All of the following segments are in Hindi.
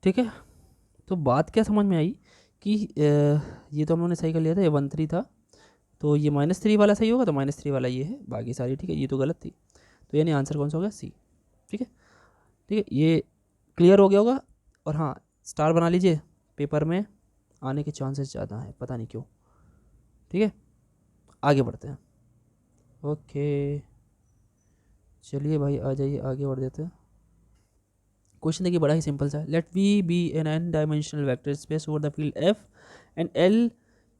ठीक है, तो बात क्या समझ में आई कि ये तो हम लोगों ने सही कर लिया था, ये 1 3 था, तो ये -3 वाला सही होगा, तो -3 वाला ये है, बाकी सारी ठीक है, ये तो गलत थी। तो यानी आंसर कौन सा हो गया? सी। ठीक है, ठीक है, ये क्लियर हो गया होगा। और हाँ, स्टार बना लीजिए, पेपर में आने के चांसेस ज़्यादा हैं, पता नहीं क्यों। ठीक है, आगे बढ़ते हैं। ओके, चलिए भाई आ जाइए, आगे बढ़ देते हैं। क्वेश्चन देखिए, बड़ा ही सिंपल सा है। Let V be an n dimensional vector space over the field F and L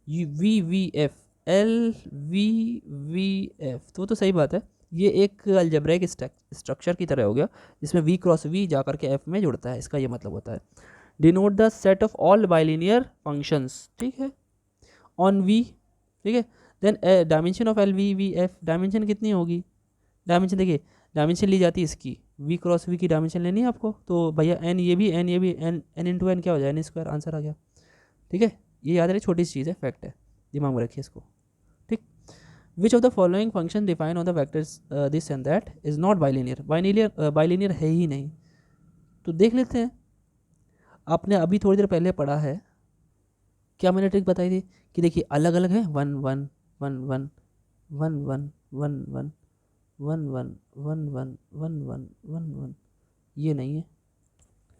V V F, L V V F, तो सही बात है। ये एक अलजेब्रिक स्ट्रक्चर की तरह हो गया, जिसमें वी क्रॉस वी जा करके एफ में जुड़ता है, इसका ये मतलब होता है। Denote the set of all bilinear functions, ठीक है, ऑन वी। ठीक है, then dimension of L V V F, dimension कितनी होगी? डायमेंशन देखिए, डायमेंशन ली जाती है इसकी, वी क्रॉस वी की डायमेंशन लेनी है आपको, तो भैया एन ये भी, एन ये भी, एन एन इंटू एन क्या हो जाए? एन स्क्वायर, आंसर आ गया। ठीक है, ये याद रहे, छोटी सी चीज़ है, फैक्ट है, दिमाग में रखिए इसको। ठीक, विच of the following function define on the vectors this and that is not bilinear, bilinear है ही नहीं। तो देख लेते हैं, आपने अभी थोड़ी देर पहले पढ़ा है, क्या मैंने ट्रिक बताई थी कि देखिए अलग अलग है, one one one one one one one one one one one one one one one one, ये नहीं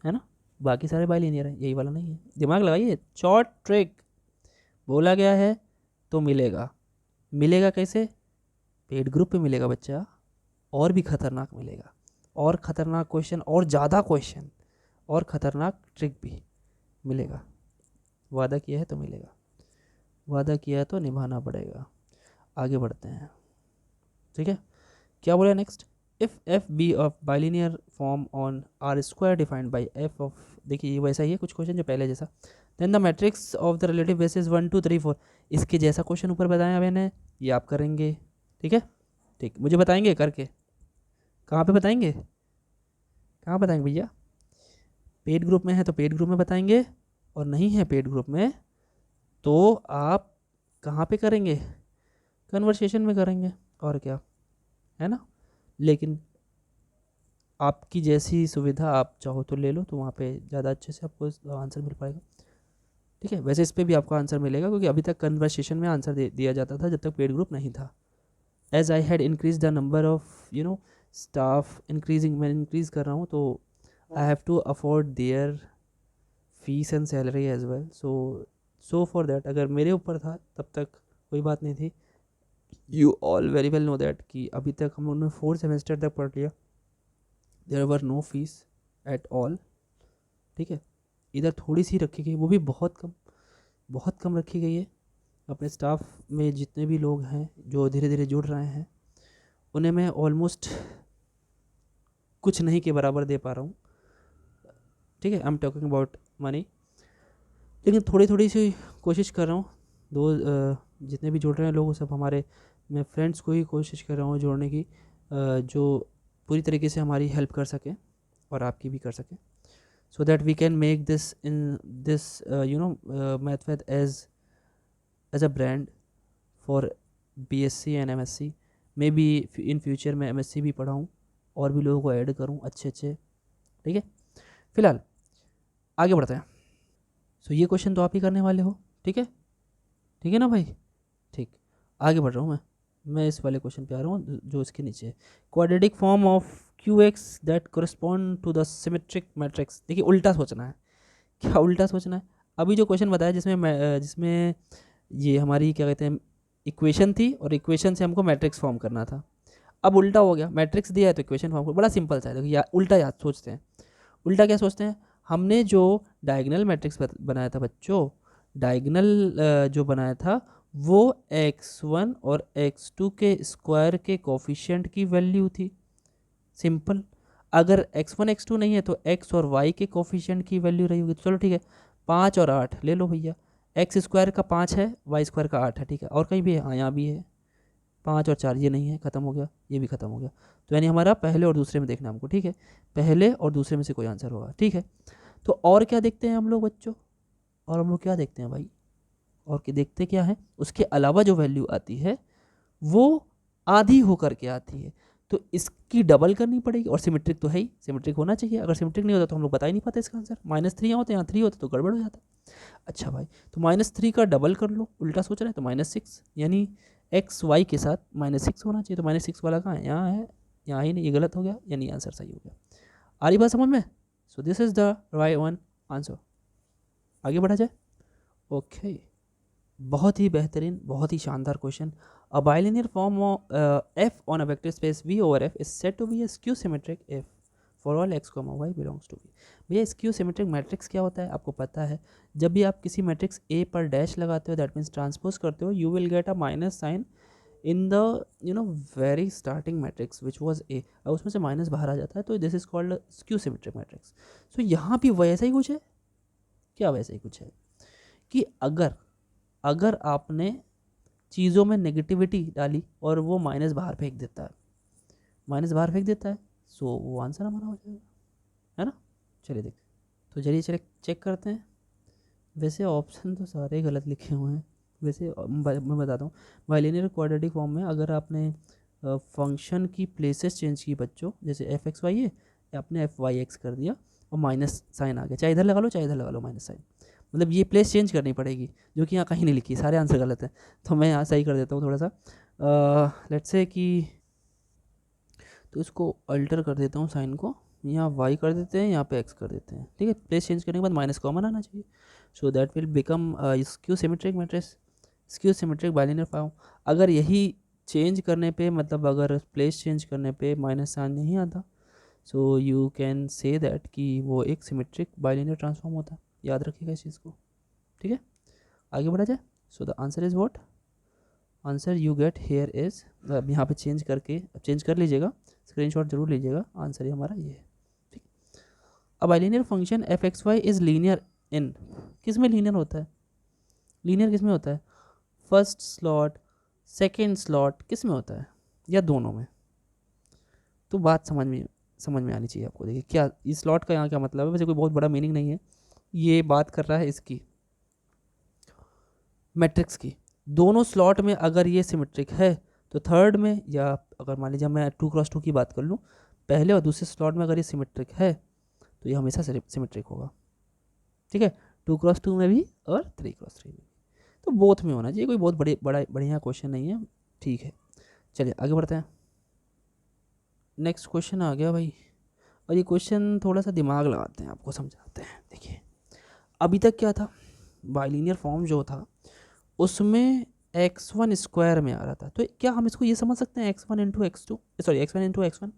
है ना? बाकी सारे बाइलिनियर है, यही वाला नहीं है। दिमाग लगाइए, शॉर्ट ट्रिक, बोला गया है तो मिलेगा। मिलेगा कैसे? पेड ग्रुप पे मिलेगा बच्चा, और भी खतरनाक मिलेगा, और खतरनाक क्वेश्चन, और ज़्यादा क्वेश्चन, और खतरनाक ट्रिक भी मिलेगा। वादा किया है तो मिलेगा, वादा किया है तो निभाना पड़ेगा। आगे बढ़ते हैं। ठीक है, क्या बोला next? If F be of bilinear form on R square defined by F of, देखिए ये वैसा ही है कुछ क्वेश्चन जो पहले जैसा। Then the matrix of the relative basis 1 2 3 4, इसके जैसा क्वेश्चन ऊपर बताया मैंने, ये आप करेंगे। ठीक है, ठीक, मुझे बताएंगे करके, कहाँ पे बताएंगे? कहाँ बताएंगे भैया? पेड ग्रुप में है तो पेड ग्रुप में बताएंगे, और नहीं है पेड ग्रुप में तो आप कहाँ पे करेंगे? कन्वर्सेशन में करेंगे, और क्या, है ना? लेकिन आपकी जैसी सुविधा, आप चाहो तो ले लो, तो वहाँ पे ज़्यादा अच्छे से आपको आंसर मिल पाएगा। ठीक है, वैसे इस पर भी आपको आंसर मिलेगा, क्योंकि अभी तक कन्वर्सेशन में आंसर दिया जाता था जब तक पेड ग्रुप नहीं था। As I had increase the number of staff, increasing, मैं इंक्रीज़ कर रहा हूँ, तो I have to afford their fees and salary as well. So for that, अगर मेरे ऊपर था तब तक कोई बात नहीं थी। You all very well know that कि अभी तक हम लोगों ने 4 सेमेस्टर तक पढ़ लिया, there were no fees at all. ठीक है, इधर थोड़ी सी रखी गई, वो भी बहुत कम रखी गई है। अपने स्टाफ में जितने भी लोग हैं जो धीरे धीरे जुड़ रहे हैं, उन्हें मैं ऑलमोस्ट कुछ नहीं के बराबर दे पा रहा हूँ। ठीक है, I am talking about money, लेकिन थोड़ी थोड़ी सी कोशिश कर रहा हूँ। जितने भी जुड़ रहे हैं लोग, सब हमारे, मैं फ्रेंड्स को ही कोशिश कर रहा हूँ जोड़ने की, जो पूरी तरीके से हमारी हेल्प कर सकें और आपकी भी कर सकें, so that we can make this in this method as a brand for BSc and MSc, may be in future मैं MSc भी पढ़ाऊँ और भी लोगों को ऐड करूँ अच्छे अच्छे। ठीक है, फिलहाल आगे बढ़ते हैं। सो ये क्वेश्चन तो आप ही करने वाले हो, ठीक है, ठीक है ना भाई? ठीक, आगे बढ़ रहा हूँ मैं इस वाले क्वेश्चन पे आ रहा हूँ जो इसके नीचे है। Quadratic form of QX that correspond to the symmetric matrix, देखिए उल्टा सोचना है। क्या उल्टा सोचना है? अभी जो क्वेश्चन बताया जिसमें ये हमारी क्या कहते हैं इक्वेशन थी, और इक्वेशन से हमको मैट्रिक्स फॉर्म करना था। अब उल्टा हो गया, मैट्रिक्स दिया है तो इक्वेशन फॉर्म, बड़ा सिंपल सा है। देखिए उल्टा याद सोचते हैं। उल्टा क्या सोचते हैं? हमने जो डायगनल मैट्रिक्स बनाया था बच्चों, डायगनल जो बनाया था, वो x1 और x2 के स्क्वायर के कोफिशिएंट की वैल्यू थी। सिंपल, अगर x1 x2 नहीं है तो x और y के कोफिशिएंट की वैल्यू रही होगी। तो चलो ठीक है, 5 और 8 ले लो भैया, एक्स स्क्वायर का 5 है, वाई स्क्वायर का 8 है। ठीक है, और कहीं भी है? हाँ यहाँ भी है, 5 और 4, ये नहीं है, ख़त्म हो गया, ये भी ख़त्म हो गया। तो यानी हमारा पहले और दूसरे में देखना हमको। ठीक है, पहले और दूसरे में से कोई आंसर होगा। ठीक है, तो और क्या देखते हैं हम लोग बच्चों? और हम लोग क्या देखते हैं भाई? और क्या देखते क्या है? उसके अलावा जो वैल्यू आती है वो आधी होकर के आती है। तो इसकी डबल करनी पड़ेगी, और सिमेट्रिक तो है ही, सिमेट्रिक होना चाहिए। अगर सिमेट्रिक नहीं होता तो हम लोग बता ही नहीं पाते इसका आंसर। -3 यहाँ होते, यहाँ 3 होते तो गड़बड़ हो जाता। अच्छा भाई, तो -3 का डबल कर लो, उल्टा सोच रहे हैं तो -6, यानी एक्स वाई के साथ -6 होना चाहिए। तो -6 वाला कहाँ है? यहाँ है, यहाँ ही नहीं, ये गलत हो गया, यानी आंसर सही हो गया। आ रही बात समझ में? सो this is the right one answer. आगे बढ़ा जाए। ओके, बहुत ही बेहतरीन, बहुत ही शानदार question. A bilinear form F on a vector space V over F is said to be a skew symmetric if for all x comma y belongs to V. भैया स्क्यू सिमेट्रिक मैट्रिक्स क्या होता है आपको पता है? जब भी आप किसी मैट्रिक्स ए पर डैश लगाते हो, दैट मीन्स ट्रांसपोज करते हो, you will get a minus sign in the very starting matrix which was A, और उसमें से माइनस बाहर आ जाता है, तो this is called skew symmetric matrix. So यहाँ भी वैसा ही कुछ है। क्या वैसा ही कुछ है कि अगर आपने चीज़ों में नेगेटिविटी डाली और वो माइनस बाहर फेंक देता है, माइनस बाहर फेंक देता है, सो वो आंसर हमारा हो जाएगा, है ना। चलिए देखते, तो चलिए चेक करते हैं। वैसे ऑप्शन तो सारे गलत लिखे हुए हैं। वैसे मैं बताता हूँ, बाइलिनियर क्वाड्रेटिक फॉर्म में अगर आपने फंक्शन की प्लेसेस चेंज की बच्चों, जैसे एफ एक्स वाई है, आपने एफ वाई एक्स कर दिया और माइनस साइन आ गया, चाहे इधर लगा लो चाहे इधर लगा लो माइनस साइन, मतलब ये प्लेस चेंज करनी पड़ेगी, जो कि यहाँ कहीं नहीं लिखी, सारे आंसर गलत हैं। तो मैं यहाँ सही कर देता हूँ थोड़ा सा, लेट्स से कि, तो इसको अल्टर कर देता हूँ साइन को, यहाँ वाई कर देते हैं, यहाँ पे एक्स कर देते हैं, ठीक है। प्लेस चेंज करने के बाद माइनस कॉमन आना चाहिए, so that will become skew symmetric matrix, skew symmetric bilinear form. अगर यही चेंज करने पे, मतलब अगर प्लेस चेंज करने पे माइनस साइन नहीं आता, so you can say that कि वो एक सिमेट्रिक बाइलिनियर ट्रांसफॉर्म होता है। याद रखिएगा इस चीज़ को, ठीक है। आगे बढ़ा जाए। सो the answer is what, answer you get here is, अब यहाँ पे चेंज करके, चेंज कर लीजिएगा, स्क्रीनशॉट जरूर लीजिएगा, आंसर ही हमारा ये है, ठीक। अब bilinear function F x y is linear in, किस में लीनियर होता है? लीनियर किस में होता है? फर्स्ट स्लॉट, सेकेंड स्लॉट, किस में होता है, या दोनों में? तो बात समझ में आनी चाहिए आपको। देखिए क्या इस स्लॉट का यहाँ क्या मतलब है, वैसे कोई बहुत बड़ा मीनिंग नहीं है, ये बात कर रहा है इसकी मैट्रिक्स की। दोनों स्लॉट में अगर ये सिमेट्रिक है तो थर्ड में, या अगर मान लीजिए मैं 2x2 की बात कर लूँ, पहले और दूसरे स्लॉट में अगर ये सिमेट्रिक है तो ये हमेशा सिमेट्रिक होगा, ठीक है। 2x2 में भी और 3x3 में भी, तो बोथ में होना चाहिए, कोई बहुत बढ़िया क्वेश्चन नहीं है, ठीक है। चलिए आगे बढ़ते हैं। नेक्स्ट क्वेश्चन आ गया भाई, और ये क्वेश्चन थोड़ा सा दिमाग लगाते हैं, आपको समझाते हैं। देखिए अभी तक क्या था, बाइलिनियर फॉर्म जो था उसमें x1 स्क्वायर में आ रहा था, तो क्या हम इसको ये समझ सकते हैं x1 into x2, sorry x1 into x1?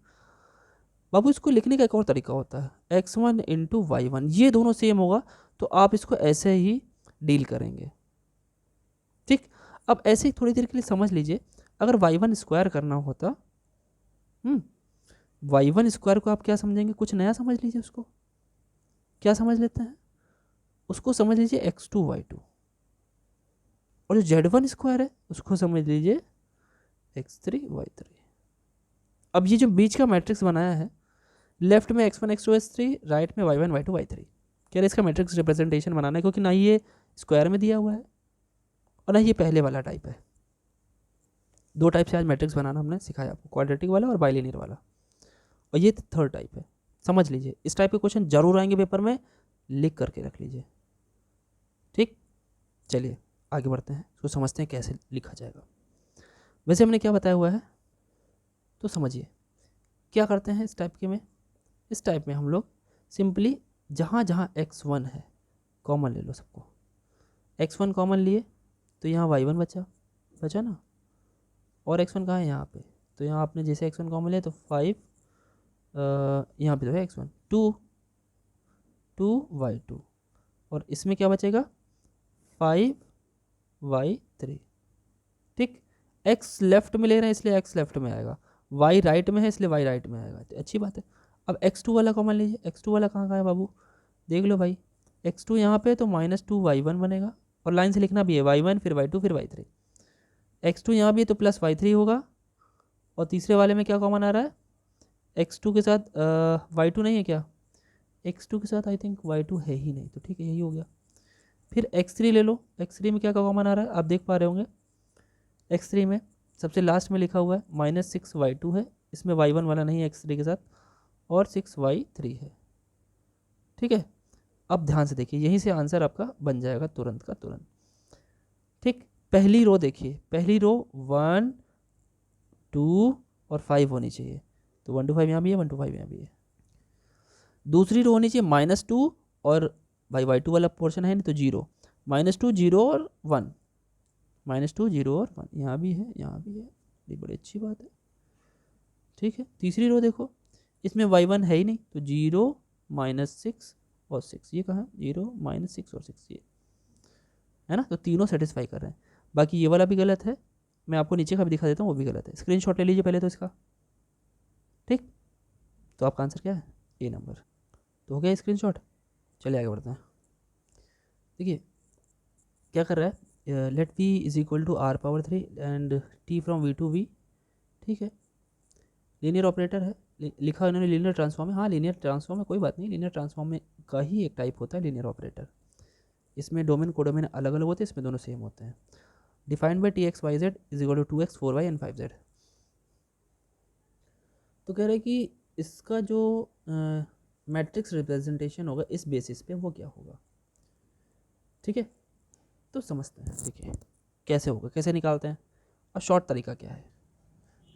बाबू इसको लिखने का एक और तरीका होता है, x1 इंटू y1, ये दोनों सेम होगा तो आप इसको ऐसे ही डील करेंगे, ठीक। अब ऐसे ही थोड़ी देर के लिए समझ लीजिए, अगर y1 स्क्वायर करना होता, y1 स्क्वायर को आप क्या समझेंगे, कुछ नया समझ लीजिए उसको, क्या समझ लेते हैं उसको, समझ लीजिए x2 y2, और जो z1 स्क्वायर है उसको समझ लीजिए x3 y3। अब ये जो बीच का मैट्रिक्स बनाया है, लेफ्ट में x1 x2 x3, राइट में y1 y2 y3, क्या इसका मैट्रिक्स रिप्रेजेंटेशन बनाना है, क्योंकि ना ये स्क्वायर में दिया हुआ है और ना ये पहले वाला टाइप है। दो टाइप से आज मैट्रिक्स बनाना हमने सिखाया आपको, क्वाड्रेटिक वाला और बाइलिनियर वाला, और ये थर्ड टाइप है, समझ लीजिए। इस टाइप के क्वेश्चन जरूर आएंगे पेपर में, लिख करके रख लीजिए, ठीक। चलिए आगे बढ़ते हैं, इसको समझते हैं कैसे लिखा जाएगा। वैसे हमने क्या बताया हुआ है तो समझिए, क्या करते हैं इस टाइप के में, इस टाइप में हम लोग सिंपली जहाँ जहाँ x1 है कॉमन ले लो सबको, x1 कॉमन लिए तो यहाँ y1 बचा ना, और x1 कहाँ है यहाँ पे, तो यहाँ आपने जैसे x1 कॉमन लिया तो 5, यहाँ पे तो है x1, 2 y2, और इसमें क्या बचेगा 5y3, ठीक। x लेफ्ट में ले रहे हैं इसलिए x लेफ्ट में आएगा, y राइट में है इसलिए y राइट में आएगा, तो अच्छी बात है। अब x2 वाला कॉमन लीजिए, x2 वाला कहाँ है बाबू, देख लो भाई, x2 यहाँ पे तो -2y1 बनेगा, और लाइन से लिखना भी है y1 फिर y2 फिर y3, x2 यहाँ भी है तो +y3 होगा, और तीसरे वाले में क्या कॉमन आ रहा है, x2 के साथ y2 नहीं है क्या, x2 के साथ आई थिंक y2 है ही नहीं, तो ठीक है यही हो गया। फिर x3 ले लो, x3 में क्या कॉमन आ रहा है आप देख पा रहे होंगे, x3 में सबसे लास्ट में लिखा हुआ है -6y2 है, इसमें y1 वाला नहीं है x3 के साथ, और 6y3 है। ठीक है, अब ध्यान से देखिए, यहीं से आंसर आपका बन जाएगा तुरंत का तुरंत। ठीक, पहली रो देखिए, पहली रो 1 2 और 5 होनी चाहिए, तो 1 to 5 यहाँ भी है, 1 to 5 यहाँ भी है। दूसरी रो होनी चाहिए -2 और भाई y2 वाला पोर्शन है नहीं तो 0, -2 0 और 1, -2 0 और 1, यहाँ भी है यहाँ भी है, ये बड़ी अच्छी बात है। ठीक है, तीसरी रो देखो, इसमें y1 है ही नहीं तो 0 -6 और 6, ये कहाँ 0 -6 और 6, ये है ना, तो तीनों सेटिस्फाई कर रहे हैं। बाकी ये वाला भी गलत है, मैं आपको नीचे का भी दिखा देता हूँ, वो भी गलत है। स्क्रीनशॉट ले लीजिए पहले तो इसका। ठीक, तो आपका आंसर क्या है, ए नंबर। तो हो गया स्क्रीनशॉट। चलिए आगे बढ़ते हैं। देखिए क्या कर रहा है, let v is equal to r⁻3 and t from v to v। ठीक है, लीनियर ऑपरेटर है, लिखा इन्होंने लीनियर ट्रांसफॉर्म है। हाँ, लीनियर ट्रांसफॉर्म है, कोई बात नहीं, लीनियर ट्रांसफॉर्म में का ही एक टाइप होता है लीनियर ऑपरेटर। इसमें डोमेन कोडोमेन अलग अलग होते हैं, इसमें दोनों सेम होते हैं। Defined by t(x,y,z) is equal to 2x 4y and 5z। तो कह रहे हैं कि इसका जो मैट्रिक्स रिप्रेजेंटेशन होगा इस बेसिस पे वो क्या होगा। ठीक है, तो समझते हैं, देखिए कैसे होगा, कैसे निकालते हैं, और शॉर्ट तरीका क्या है।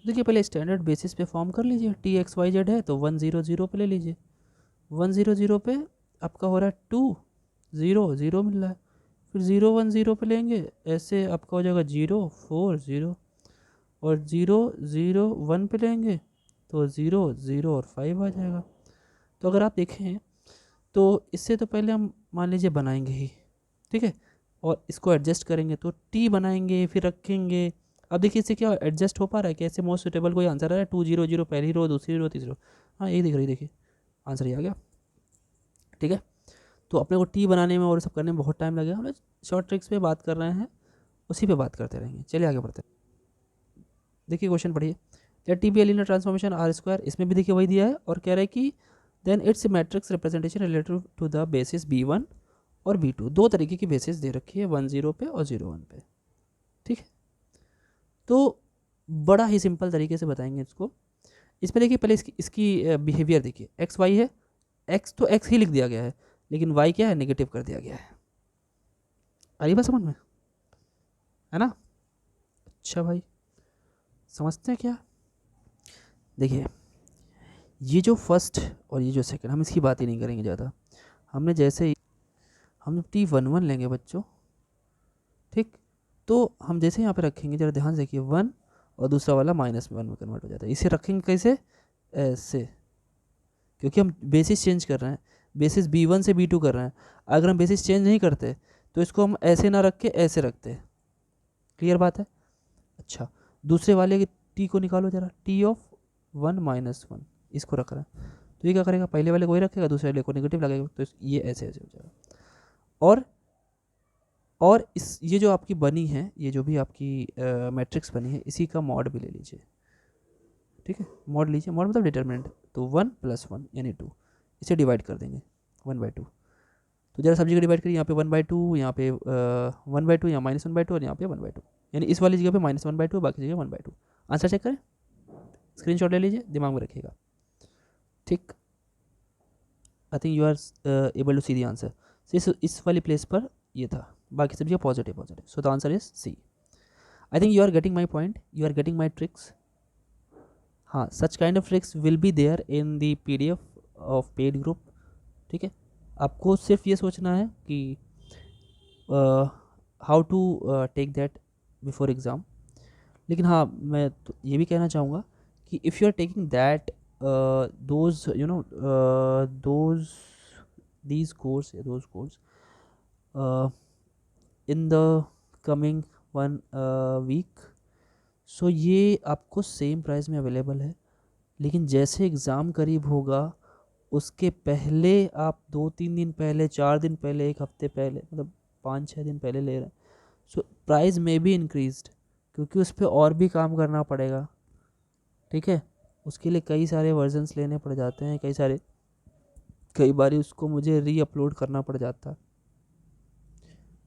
देखिए पहले स्टैंडर्ड बेसिस पे फॉर्म कर लीजिए, t(x,y,z) है तो 1 0 0 पे ले लीजिए, 1 0 0 पे आपका हो रहा है 2 0 0 मिल रहा है, फिर 0 1 0 पे लेंगे, ऐसे आपका हो जाएगा 0 4 0, और 0 0 1 पे लेंगे तो 0 0 और 5 आ जाएगा। तो अगर आप देखें तो इससे तो पहले हम मान लीजिए बनाएंगे ही, ठीक है, और इसको एडजस्ट करेंगे तो टी बनाएंगे फिर रखेंगे। अब देखिए इससे क्या एडजस्ट हो पा रहा है, कैसे मोस्ट सुटेबल कोई आंसर आ रहा है, 2 0 0 पहली रो, दूसरी रो, तीसरी रो, हाँ यही दिख रही, देखिए आंसर ये आ गया। ठीक है, तो अपने को टी बनाने में और सब करने में बहुत टाइम लगेगा, हम लोग शॉर्ट ट्रिक्स पे बात कर रहे हैं, उसी पे बात करते रहेंगे। चलिए आगे बढ़ते हैं। देखिए क्वेश्चन पढ़िए, let T be a linear transformation R square, इसमें भी देखिए वही दिया है, और कह रहा है कि then it's matrix representation related to the basis b1 और b2, दो तरीके की बेसिस दे रखी है, 1 0 पे और 0 1 पे। ठीक है, तो बड़ा ही सिंपल तरीके से बताएंगे इसको। इसमें देखिए पहले इसकी बिहेवियर देखिए, एक्स वाई है, एक्स तो एक्स ही लिख दिया गया है, लेकिन वाई क्या है, नेगेटिव कर दिया गया है। आ रही बात समझ में, है ना। अच्छा भाई, समझते हैं क्या। देखिए ये जो फर्स्ट और ये जो सेकंड, हम इसकी बात ही नहीं करेंगे ज़्यादा। हमने जैसे ही हम t11 लेंगे बच्चों, ठीक, तो हम जैसे यहाँ पे रखेंगे, जरा ध्यान से देखिए, 1 और दूसरा वाला -1 में कन्वर्ट हो जाता है। इसे रखेंगे कैसे, ऐसे, क्योंकि हम बेसिस चेंज कर रहे हैं, बेसिस b1 से b2 कर रहे हैं। अगर हम बेसिस चेंज नहीं करते तो इसको हम ऐसे ना रख के ऐसे रखते। क्लियर बात है। अच्छा, दूसरे वाले के t को निकालो जरा, t(1 -1), इसको रख रहे हैं, तो ये क्या करेगा, पहले वाले को ही रखेगा, दूसरे वाले को नेगेटिव लगेगा, तो ये ऐसे ऐसे हो जाएगा। और इस ये जो आपकी बनी है, ये जो भी आपकी मैट्रिक्स बनी है, इसी का मॉड भी ले लीजिए। ठीक है, मॉड लीजिए, मॉड मतलब डिटर्मिनेंट, तो 1 + 1 यानी 2, इसे डिवाइड कर देंगे 1/2। तो जरा सब्जी को डिवाइड करिए, यहाँ पे 1/2, यहाँ पे 1/2, यहाँ -1/2 और यहाँ पे 1/2, यानी इस वाली जगह पे -1/2, बाकी जगह 1/2। आंसर चेक करें, स्क्रीनशॉट ले लीजिए, दिमाग में रखिएगा। ठीक, I think you are able to see the answer. इस वाली प्लेस पर ये था, बाकी सब जगह positive positive, so the answer is C. I think you are getting my point, you are getting my tricks. हाँ, such kind of tricks will be there in the PDF of paid group. ठीक है, आपको सिर्फ ये सोचना है कि how to take that before exam. लेकिन हाँ, मैं तो ये भी कहना चाहूँगा कि if you are taking that those you know those these course those course in the coming 1 week, so ये आपको सेम प्राइस में अवेलेबल है। लेकिन जैसे एग्ज़ाम करीब होगा उसके पहले आप 2-3 दिन पहले, 4 दिन पहले, 1 हफ्ते पहले, मतलब 5-6 दिन पहले ले रहे हैं, सो प्राइस में भी इंक्रीज्ड, क्योंकि उस पर और भी काम करना पड़ेगा। ठीक है, उसके लिए कई सारे वर्जन्स लेने पड़ जाते हैं, कई बार उसको मुझे री-अपलोड करना पड़ जाता है।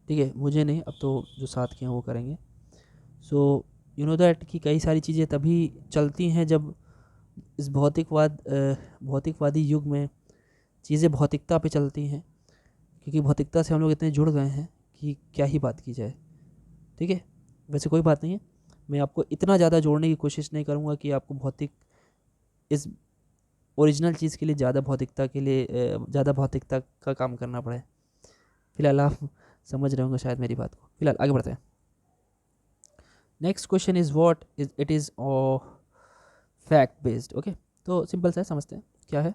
ठीक है, मुझे नहीं, अब तो जो साथ के हैं वो करेंगे। सो यू नो दैट कि कई सारी चीज़ें तभी चलती हैं जब इस भौतिकवादी युग में चीज़ें भौतिकता पे चलती हैं, क्योंकि भौतिकता से हम लोग इतने जुड़ गए हैं कि क्या ही बात की जाए। ठीक है, वैसे कोई बात नहीं है, मैं आपको इतना ज़्यादा जोड़ने की कोशिश नहीं करूँगा कि आपको इस ओरिजिनल चीज़ के लिए ज़्यादा भौतिकता का काम करना पड़े। फिलहाल आप समझ रहे होंगे शायद मेरी बात को। फिलहाल आगे बढ़ते हैं। Next question is what is it is fact based. Okay, तो सिंपल सा है, समझते हैं क्या है।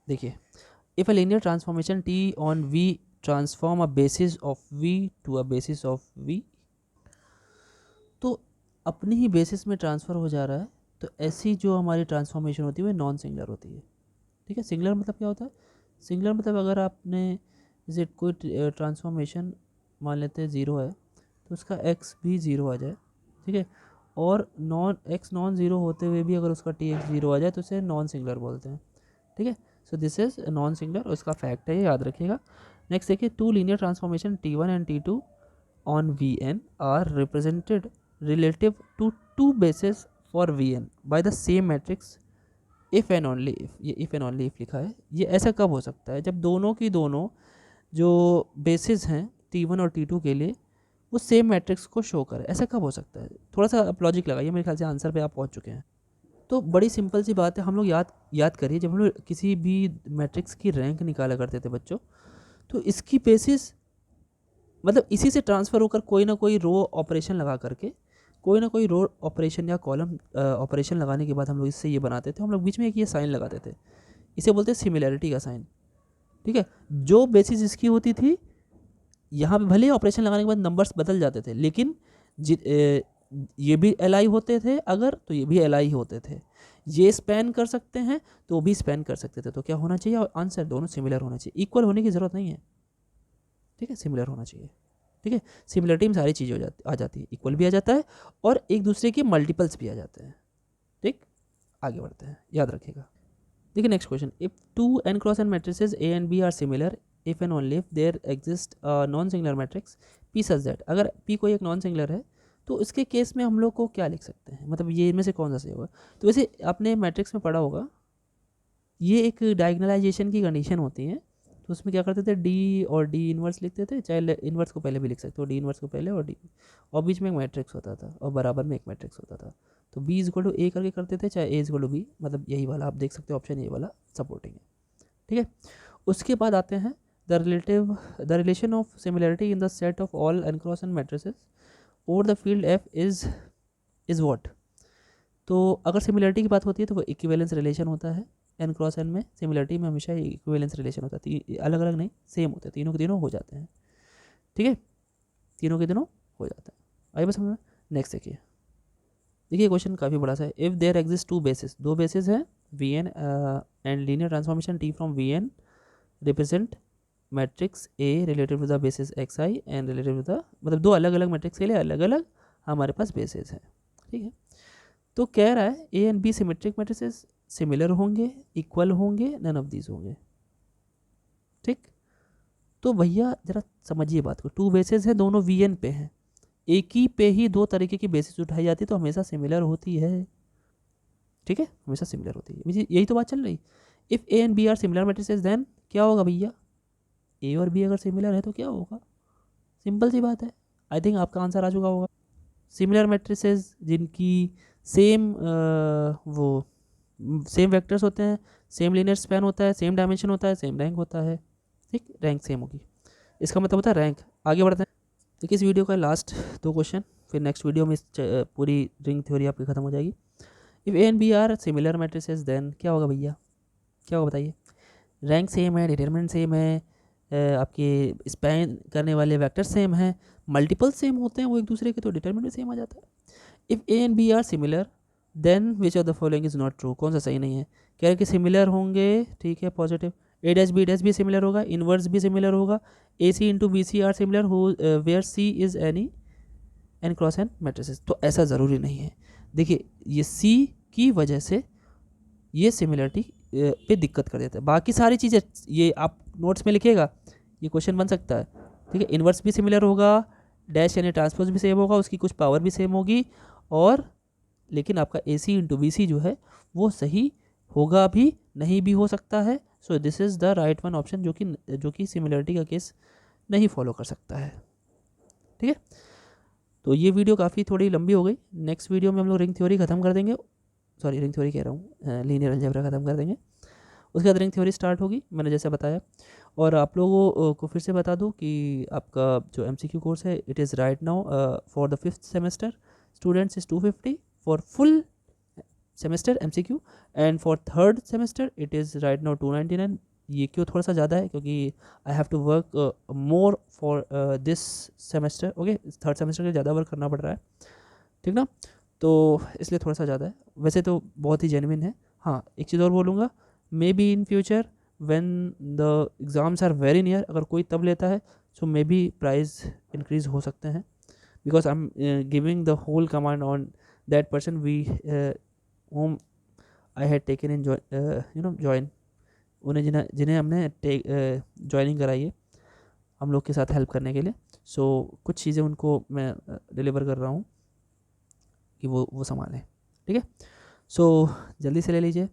देखिए, if a linear transformation T on V transform a basis of V to a basis of V, तो अपनी ही बेसिस में ट्रांसफ़र हो जा रहा है, तो ऐसी जो हमारी ट्रांसफॉर्मेशन होती है वो नॉन सिंगुलर होती है। ठीक है, सिंगुलर मतलब क्या होता है? सिंगुलर मतलब अगर आपने जैसे कोई ट्रांसफॉर्मेशन मान लेते हैं 0 है, तो उसका एक्स भी 0 आ जाए, ठीक है, और नॉन ज़ीरो होते हुए भी अगर उसका टी एक्स 0 आ जाए तो उसे नॉन सिंगुलर बोलते हैं। ठीक है, so this is non singular, उसका फैक्ट है, ये याद रखिएगा। नेक्स्ट देखिए, two linear transformation T1 and T2 on Vn are represented relative to two bases for Vn by the same matrix if and only if, ये if and only if लिखा है। ये ऐसा कब हो सकता है? जब दोनों की दोनों जो बेसिस हैं T1 और T2 के लिए वो सेम मैट्रिक्स को शो करे। ऐसा कब हो सकता है? थोड़ा सा आप लॉजिक लगाइए, मेरे ख्याल से आंसर पे आप पहुंच चुके हैं। तो बड़ी सिंपल सी बात है, हम लोग याद करिए, जब हम लोग किसी भी मैट्रिक्स की रैंक निकाला करते थे बच्चों, तो इसकी बेसिस मतलब इसी से ट्रांसफ़र होकर कोई ना कोई रो ऑपरेशन लगा करके, कोई ना कोई रो ऑपरेशन या कॉलम ऑपरेशन लगाने के बाद हम लोग इससे ये बनाते थे, हम लोग बीच में एक ये साइन लगाते थे, इसे बोलते हैं सिमिलैरिटी का साइन। ठीक है, जो बेसिस इसकी होती थी, यहाँ पे भले ही ऑपरेशन लगाने के बाद नंबर्स बदल जाते थे, लेकिन ये भी एल आई होते थे अगर, तो ये भी एल आई होते थे। ये स्पैन कर सकते हैं तो वो भी स्पैन कर सकते थे। तो क्या होना चाहिए? और आंसर दोनों सिमिलर होना चाहिए, इक्वल होने की ज़रूरत नहीं है। ठीक है, सिमिलर होना चाहिए। ठीक है, सिमिलरिटी में सारी चीज़ें आ जाती है, इक्वल भी आ जाता है और एक दूसरे के मल्टीपल्स भी आ जाते हैं। ठीक, आगे बढ़ते हैं, याद रखिएगा। देखिए next question, if two n cross n matrices A and B are similar if and only if there exist non singular matrix P such that, अगर P कोई एक नॉन सिंगुलर है तो इसके केस में हम लोग को क्या लिख सकते हैं? मतलब ये इनमें से कौन सा सही होगा? तो वैसे आपने मैट्रिक्स में पढ़ा होगा, ये एक डायगनलाइजेशन की कंडीशन होती है। तो उसमें क्या करते थे, डी और डी इनवर्स लिखते थे, चाहे इनवर्स को पहले भी लिख सकते हो, डी इनवर्स को पहले और डी, और बीच में एक मैट्रिक्स होता था और बराबर में एक मैट्रिक्स होता था। तो बी इज इक्वल टू ए करके करते थे, चाहे ए इज इक्वल टू बी, मतलब यही वाला आप देख सकते हो ऑप्शन, ये वाला सपोर्टिंग है। ठीक है, उसके बाद आते हैं the relation of similarity in the set of all n cross N matrices over the field F is what. तो अगर सिमिलरिटी की बात होती है तो वो इक्विवेलेंस रिलेशन होता है। एन क्रॉस एन में सिमिलरिटी में हमेशा इक्विवेलेंस रिलेशन होता है, अलग अलग नहीं, सेम होते हैं, तीनों के तीनों हो जाते हैं। ठीक है, तीनों के तीनों हो जाते हैं। आइए बस समझ में। नेक्स्ट देखिए क्वेश्चन काफ़ी बड़ा सा है। If there exist two basis, दो बेसिस है V n and linear transformation T from V n represent matrix A related to the basis x i and related to the, मतलब दो अलग अलग मैट्रिक्स के लिए अलग अलग हमारे पास बेसिस हैं। ठीक है, तो कह रहा है A and B symmetric matrices similar होंगे, इक्वल होंगे, नन ऑफ दीज होंगे। ठीक, तो भैया जरा समझिए बात को, टू बेसिस है, दोनों वी एन पे हैं, एक ही पे ही दो तरीके की बेसिस उठाई जाती है तो हमेशा सिमिलर होती है। ठीक है, हमेशा सिमिलर होती है, यही तो बात चल रही। If A and B are similar matrices then क्या होगा भैया? ए और बी अगर सिमिलर है तो क्या होगा? सिंपल सी बात है, आई थिंक आपका आंसर आ चुका होगा। सिमिलर मैट्रिसेस जिनकी सेम वो सेम वेक्टर्स होते हैं, सेम लीनियर स्पैन होता है, सेम डायमेंशन होता है, सेम रैंक होता है। ठीक, रैंक सेम होगी, इसका मतलब होता है रैंक। आगे बढ़ते हैं। देखिए इस वीडियो का लास्ट दो क्वेश्चन, फिर नेक्स्ट वीडियो में इस पूरी रिंग थ्योरी आपकी खत्म हो जाएगी। If A and B are similar matrices then क्या होगा भैया? क्या होगा बताइए? रैंक सेम है, डिटरमिनेंट सेम है, आपके स्पैन करने वाले वेक्टर सेम हैं, मल्टीपल सेम होते हैं वो एक दूसरे के, तो डिटरमिनेंट सेम आ जाता है। If A and B are similar then which of the following is not true, कौन सा सही नहीं है? कह रहे कि सिमिलर होंगे, ठीक है, पॉजिटिव, ए डैश भी सिमिलर होगा, इनवर्स भी सिमिलर होगा, A C into B C are similar हो, where C is any N cross N matrices. तो ऐसा ज़रूरी नहीं है। देखिए ये सी की वजह से ये सिमिलरिटी पे दिक्कत कर देता है, बाकी सारी चीज़ें ये आप नोट्स में लिखिएगा, ये क्वेश्चन बन सकता है। ठीक है, इनवर्स भी सिमिलर होगा, डैश यानी ट्रांसपोज भी सेम होगा, उसकी कुछ पावर भी सेम होगी, और लेकिन आपका AC इंटू BC जो है वो सही होगा भी, नहीं भी हो सकता है. So this is the right one option, जो कि सिमिलरिटी का केस नहीं फॉलो कर सकता है. ठीक है, तो ये वीडियो काफ़ी थोड़ी लंबी हो गई. नेक्स्ट वीडियो में हम लोग रिंग थ्योरी ख़त्म कर देंगे. सॉरी, रिंग थ्योरी कह रहा हूँ, लीनियर अलजेब्रा ख़त्म कर देंगे. उसके बाद रिंग थ्योरी स्टार्ट होगी, मैंने जैसे बताया. और आप लोगों को फिर से बता दूं कि आपका जो MCQ कोर्स है, it is right now for the 5th semester students is 250 for full semester MCQ, and for 3rd semester it is right now 299. ये क्यों थोड़ा सा ज़्यादा है, क्योंकि I have to work more for this semester. Okay, 3rd semester के ज़्यादा वर्क करना पड़ रहा है, ठीक ना, तो इसलिए थोड़ा सा ज़्यादा है. वैसे तो बहुत ही जेन्युइन है. हाँ, एक चीज़ और बोलूँगा, maybe in future when the exams are very near, अगर कोई तब लेता है so maybe price increase हो सकते हैं, because I am giving the whole command on that person we whom I had taken in join. उन्हें जिन्हें हमने ज्वाइनिंग कराई है हम लोग के साथ हेल्प करने के लिए. सो कुछ चीज़ें उनको मैं डिलीवर कर रहा हूँ कि वो संभालें. ठीक है, सो जल्दी से ले लीजिए.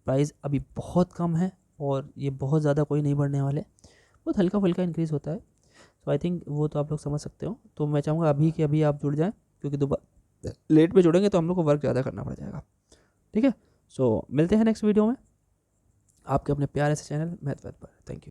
प्राइस अभी बहुत कम है और ये बहुत ज़्यादा कोई नहीं बढ़ने वाले, बहुत हल्का फुल्का इंक्रीज़ होता है. सो आई थिंक वो तो आप लोग समझ सकते हो. तो मैं चाहूँगा अभी के अभी आप जुड़ जाएं, क्योंकि दोबारा लेट में जुड़ेंगे तो हम लोग को वर्क ज़्यादा करना पड़ जाएगा. ठीक है, सो मिलते हैं नेक्स्ट वीडियो में आपके अपने प्यारे से चैनल मैथ पर. Thank you.